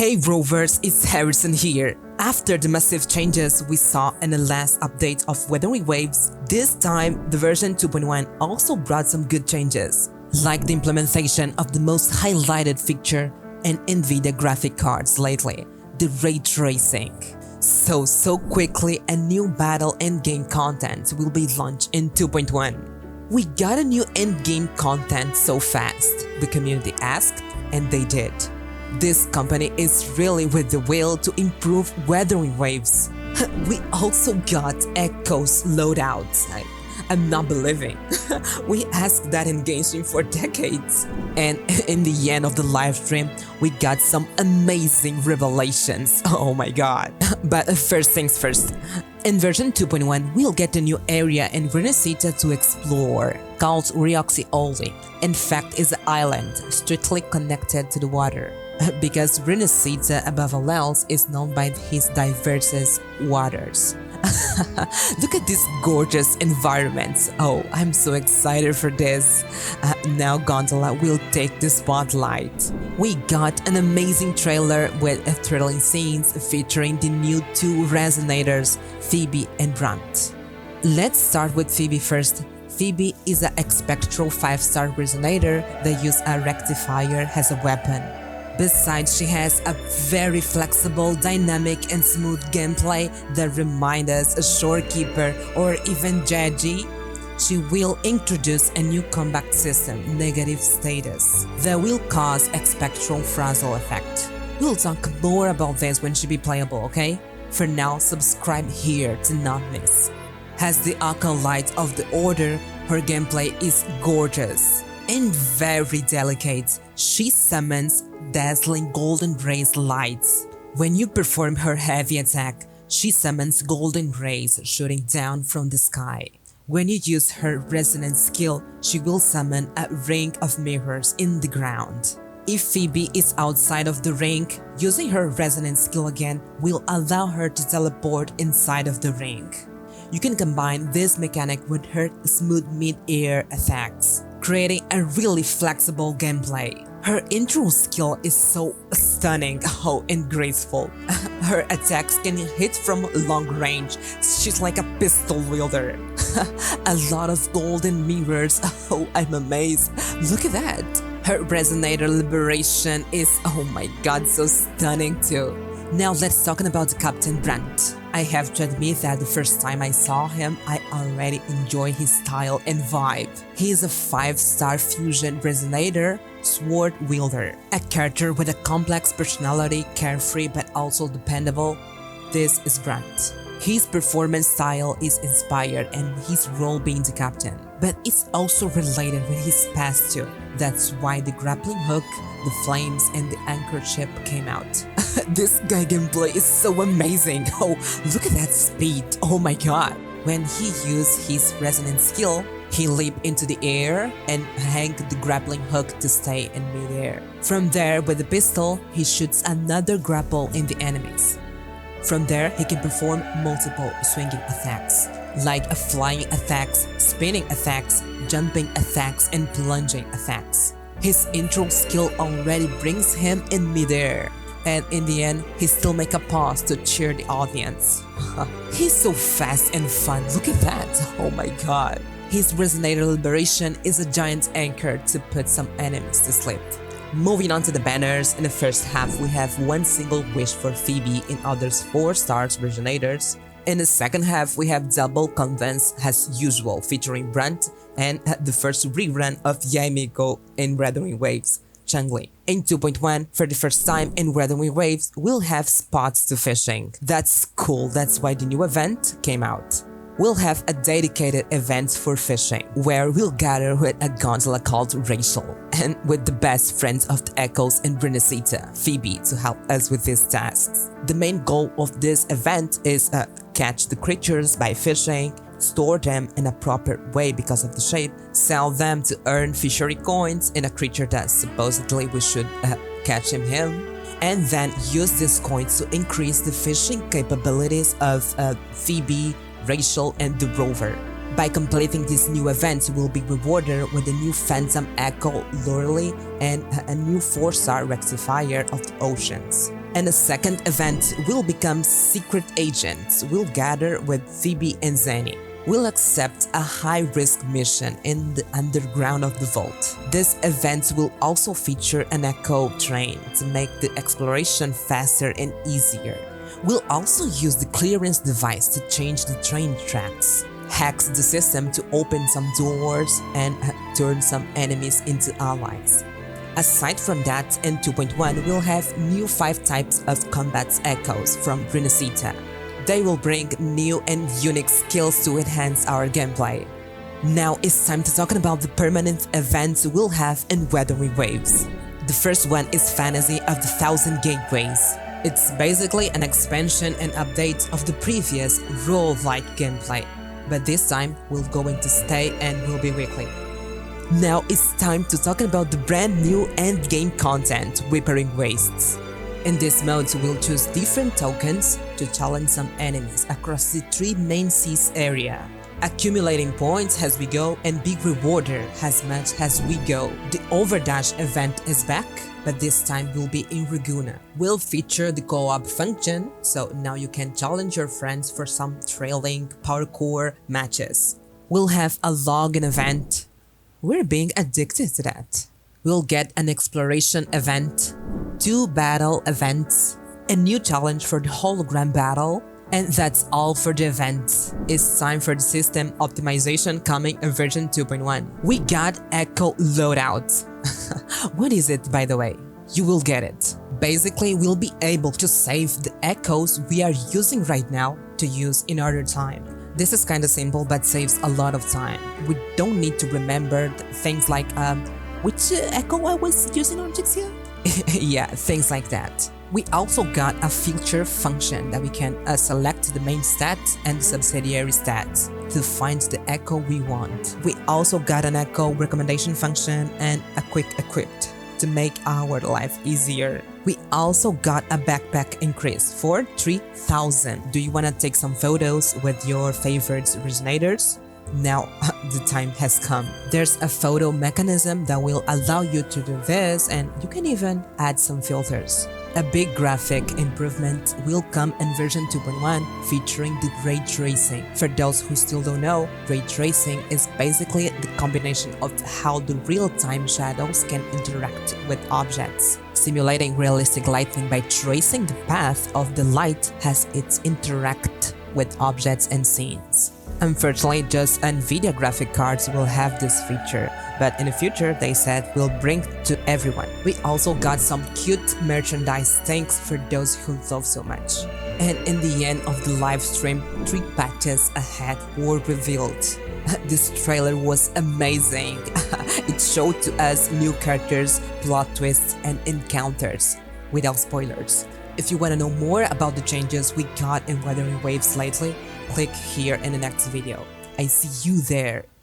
Hey rovers, it's Harrison here. After the massive changes we saw in the last update of Wuthering Waves, this time the version 2.1 also brought some good changes, like the implementation of the most highlighted feature in NVIDIA graphic cards lately, the ray tracing. So quickly a new battle endgame content will be launched in 2.1. We got a new endgame content so fast, the community asked, and they did. This company is really with the will to improve Wuthering Waves. We also got Echo's loadouts. I'm not believing. We asked that in Genshin for decades. And in the end of the live stream, we got some amazing revelations. Oh my god. But first things first. In version 2.1, we'll get a new area in Renesita to explore, called Ryoxi-Oli. In fact, it's an island strictly connected to the water, because Renesita, above all else, is known by his diverse waters. Look at these gorgeous environments. Oh, I'm so excited for this. Now Gondola will take the spotlight. We got an amazing trailer with thrilling scenes featuring the new two resonators, Phoebe and Brant. Let's start with Phoebe first. Phoebe is an spectral 5-star resonator that uses a rectifier as a weapon. Besides, she has a very flexible, dynamic and smooth gameplay that reminds us of Shorekeeper or even Jeji. She will introduce a new combat system, Negative Status, that will cause a spectral frazzle effect. We'll talk more about this when she be playable, okay? For now, subscribe here to not miss. As the Acolyte of the Order, her gameplay is gorgeous and very delicate. She summons dazzling golden rays lights. When you perform her heavy attack, she summons golden rays shooting down from the sky. When you use her resonance skill, she will summon a ring of mirrors in the ground. If Phoebe is outside of the ring, using her resonance skill again will allow her to teleport inside of the ring. You can combine this mechanic with her smooth mid-air attacks, creating a really flexible gameplay. Her intro skill is so stunning, and graceful. Her attacks can hit from long range. She's like a pistol wielder. A lot of golden mirrors. Oh, I'm amazed. Look at that. Her resonator liberation is, oh my god, so stunning too. Now let's talk about Captain Brant. I have to admit that the first time I saw him, I already enjoy his style and vibe. He is a 5-star fusion resonator, sword wielder, a character with a complex personality, carefree but also dependable. This is Brant. His performance style is inspired and his role being the captain, but it's also related with his past too. That's why the grappling hook, the flames and the anchor ship came out. This guy gameplay is so amazing. Oh, look at that speed. Oh my god. When he used his resonance skill, he leaped into the air and hang the grappling hook to stay in midair. From there, with the pistol, he shoots another grapple in the enemies. From there, he can perform multiple swinging attacks, like flying attacks, spinning attacks, jumping attacks, and plunging attacks. His intro skill already brings him in midair, and in the end, he still makes a pause to cheer the audience. He's so fast and fun, look at that, oh my god. His resonator liberation is a giant anchor to put some enemies to sleep. Moving on to the banners, in the first half we have one single wish for Phoebe and others 4-star resonators. In the second half we have double convents as usual featuring Brant and the first rerun of Yaemiko in Wuthering Waves, Changli. In 2.1, for the first time in Wuthering Waves, we'll have spots to fishing. That's cool, that's why the new event came out. We'll have a dedicated event for fishing, where we'll gather with a gondola called Rachel, and with the best friends of the Echoes and Renesita, Phoebe, to help us with these tasks. The main goal of this event is catch the creatures by fishing, store them in a proper way because of the shape, sell them to earn fishery coins in a creature that supposedly we should catch him, and then use these coins to increase the fishing capabilities of Phoebe, Rachel and the rover. By completing this new event, you will be rewarded with a new Phantom Echo Lurley and a new 4-star rectifier of the oceans. And a second event will become secret agents. We'll gather with Phoebe and Zanny. We'll accept a high-risk mission in the underground of the vault. This event will also feature an echo train to make the exploration faster and easier. We'll also use the clearance device to change the train tracks, hacks the system to open some doors, and turn some enemies into allies. Aside from that, in 2.1 we'll have new 5 types of combat echoes from Renesita. They will bring new and unique skills to enhance our gameplay. Now it's time to talk about the permanent events we'll have in Wuthering Waves. The first one is Fantasy of the Thousand Gateways. It's basically an expansion and update of the previous role-like gameplay, but this time we're going to stay and will be weekly. Now it's time to talk about the brand new endgame content, Wuthering Waves. In this mode, we'll choose different tokens to challenge some enemies across the 3 main seas area, accumulating points as we go and be rewarded as much as we go. The Overdash event is back, but this time will be in Laguna. We'll feature the co-op function, so now you can challenge your friends for some trailing parkour matches. We'll have a login event. We're being addicted to that. We'll get an exploration event, 2 battle events, a new challenge for the hologram battle, and that's all for the events. It's time for the system optimization coming in version 2.1. We got Echo Loadout. What is it, by the way? You will get it. Basically, we'll be able to save the echoes we are using right now to use in other time. This is kinda simple but saves a lot of time. We don't need to remember things like which echo I was using on Jixia? Yeah, things like that. We also got a filter function that we can select the main stat and subsidiary stats to find the echo we want. We also got an echo recommendation function and a quick equipped to make our life easier. We also got a backpack increase for 3,000. Do you want to take some photos with your favorite resonators? Now the time has come. There's a photo mechanism that will allow you to do this, and you can even add some filters. A big graphic improvement will come in version 2.1 featuring the ray tracing. For those who still don't know, ray tracing is basically the combination of how the real-time shadows can interact with objects. Simulating realistic lighting by tracing the path of the light as it interacts with objects and scenes. Unfortunately, just NVIDIA graphic cards will have this feature, but in the future they said will bring to everyone. We also got some cute merchandise thanks for those who love so much. And in the end of the live stream, 3 patches ahead were revealed. This trailer was amazing. It showed to us new characters, plot twists, and encounters, without spoilers. If you want to know more about the changes we got in Wuthering Waves lately, click here in the next video. I see you there.